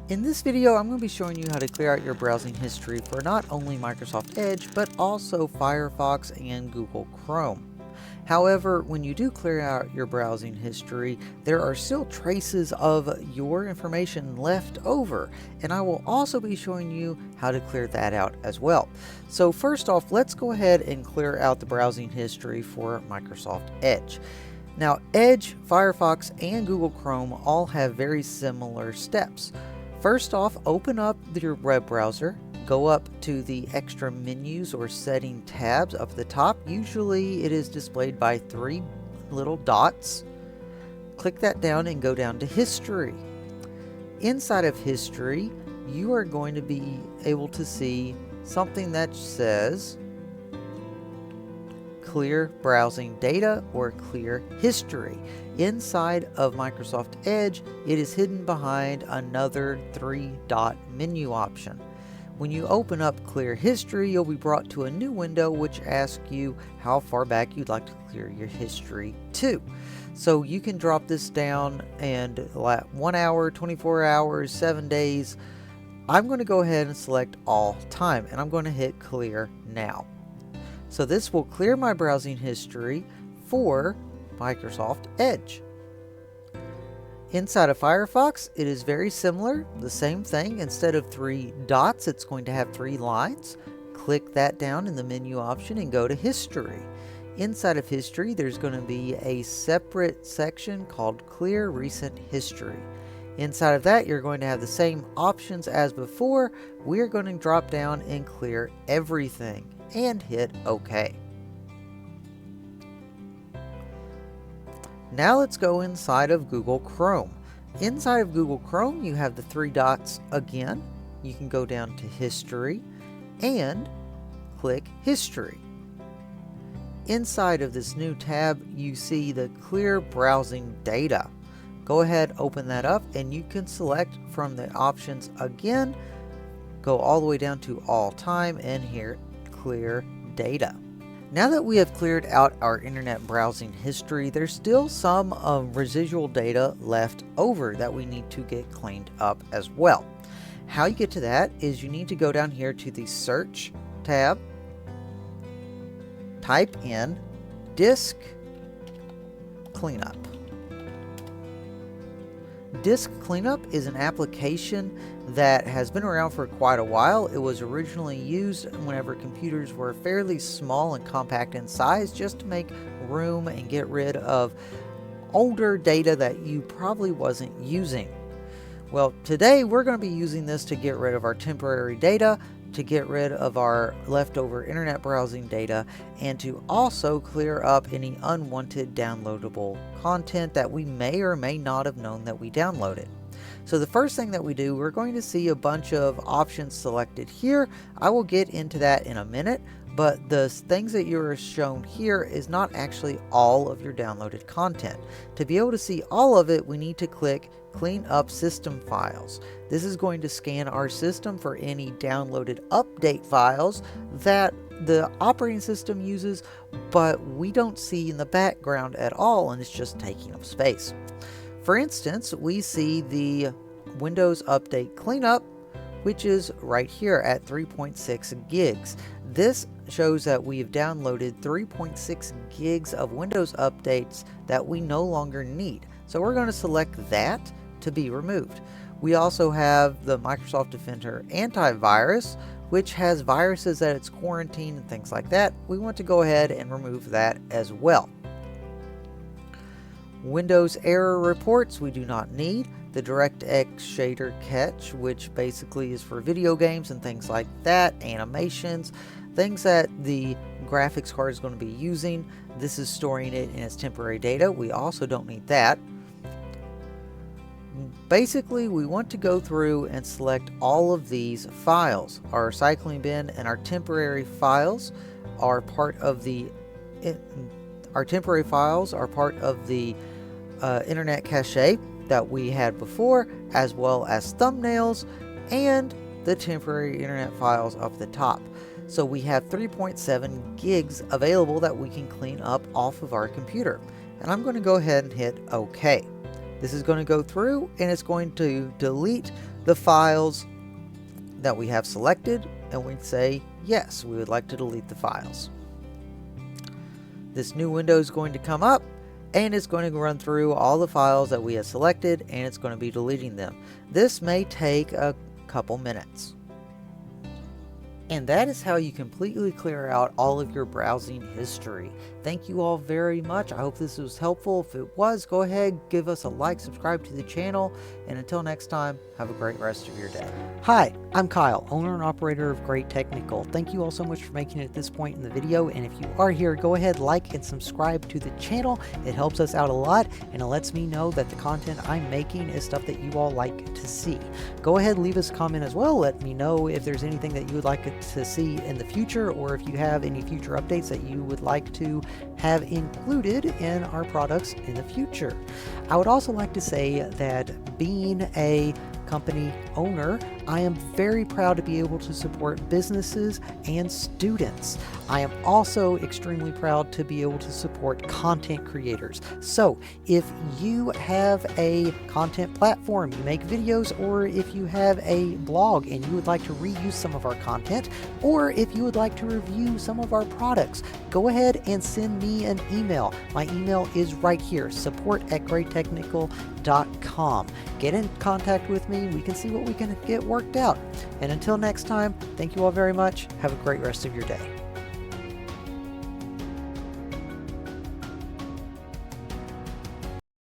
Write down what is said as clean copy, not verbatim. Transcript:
In this video, I'm going to be showing you how to clear out your browsing history for not only Microsoft Edge, but also Firefox and Google Chrome. However, when you do clear out your browsing history, there are still traces of your information left over, and I will also be showing you how to clear that out as well. So first off, let's go ahead and clear out the browsing history for Microsoft Edge. Now, Edge, Firefox, and Google Chrome all have very similar steps. First off, open up your web browser, go up to the extra menus or setting tabs up at the top. Usually it is displayed by 3 little dots. Click that down and go down to History. Inside of History, you are going to be able to see something that says Clear Browsing Data or Clear History. Inside of Microsoft Edge, it is hidden behind another 3-dot menu option. When you open up Clear History, you'll be brought to a new window which asks you how far back you'd like to clear your history to. So you can drop this down and 1 hour, 24 hours, 7 days. I'm going to go ahead and select all time, and I'm going to hit Clear Now. So this will clear my browsing history for Microsoft Edge. Inside of Firefox, it is very similar, the same thing. Instead of 3 dots, it's going to have 3 lines. Click that down in the menu option and go to History. Inside of History, there's going to be a separate section called Clear Recent History. Inside of that, you're going to have the same options as before. We're going to drop down and clear everything and hit OK. Now let's go inside of Google Chrome. Inside of Google Chrome, you have the 3 dots again. You can go down to History and click History. Inside of this new tab, you see the Clear Browsing Data. Go ahead, open that up, and you can select from the options again. Go all the way down to All Time and here, Clear Data. Now that we have cleared out our internet browsing history, there's still some residual data left over that we need to get cleaned up as well. How you get to that is you need to go down here to the Search tab, type in Disk Cleanup. Disk Cleanup is an application that has been around for quite a while. It was originally used whenever computers were fairly small and compact in size, just to make room and get rid of older data that you probably wasn't using. Well, today we're going to be using this to get rid of our temporary data, to get rid of our leftover internet browsing data, and to also clear up any unwanted downloadable content that we may or may not have known that we downloaded. So the first thing that we do, we're going to see a bunch of options selected here. I will get into that in a minute, but the things that you're shown here is not actually all of your downloaded content. To be able to see all of it, we need to click Clean Up System Files. This is going to scan our system for any downloaded update files that the operating system uses, but we don't see in the background at all, and it's just taking up space. For instance, we see the Windows Update Cleanup, which is right here at 3.6 gigs. This shows that we've downloaded 3.6 gigs of Windows updates that we no longer need. So we're going to select that to be removed. We also have the Microsoft Defender Antivirus, which has viruses that it's quarantined and things like that. We want to go ahead and remove that as well. Windows error reports we do not need. The DirectX shader cache, which basically is for video games and things like that, animations, things that the graphics card is going to be using. This is storing it in its temporary data. We also don't need that. Basically, we want to go through and select all of these files. Our recycling bin and our temporary files are part of the internet cache that we had before, as well as thumbnails and the temporary internet files up the top. So we have 3.7 gigs available that we can clean up off of our computer. And I'm going to go ahead and hit OK. This is going to go through and it's going to delete the files that we have selected, and we'd say, yes, we would like to delete the files. This new window is going to come up, and it's going to run through all the files that we have selected, and it's going to be deleting them. This may take a couple minutes. And that is how you completely clear out all of your browsing history. Thank you all very much. I hope this was helpful. If it was, go ahead, give us a like, subscribe to the channel, and until next time, have a great rest of your day. Hi, I'm Kyle, owner and operator of Great Technical. Thank you all so much for making it at this point in the video, and if you are here, go ahead, like and subscribe to the channel. It helps us out a lot, and it lets me know that the content I'm making is stuff that you all like to see. Go ahead, leave us a comment as well. Let me know if there's anything that you would like to see in the future, or if you have any future updates that you would like to have included in our products in the future. I would also like to say that being a company owner, I am very proud to be able to support businesses and students. I am also extremely proud to be able to support content creators. So if you have a content platform, you make videos, or if you have a blog and you would like to reuse some of our content, or if you would like to review some of our products, go ahead and send me an email. My email is right here, support@greattechnical.com. Get in contact with me. We can see what we can get worked out. And until next time, thank you all very much. Have a great rest of your day.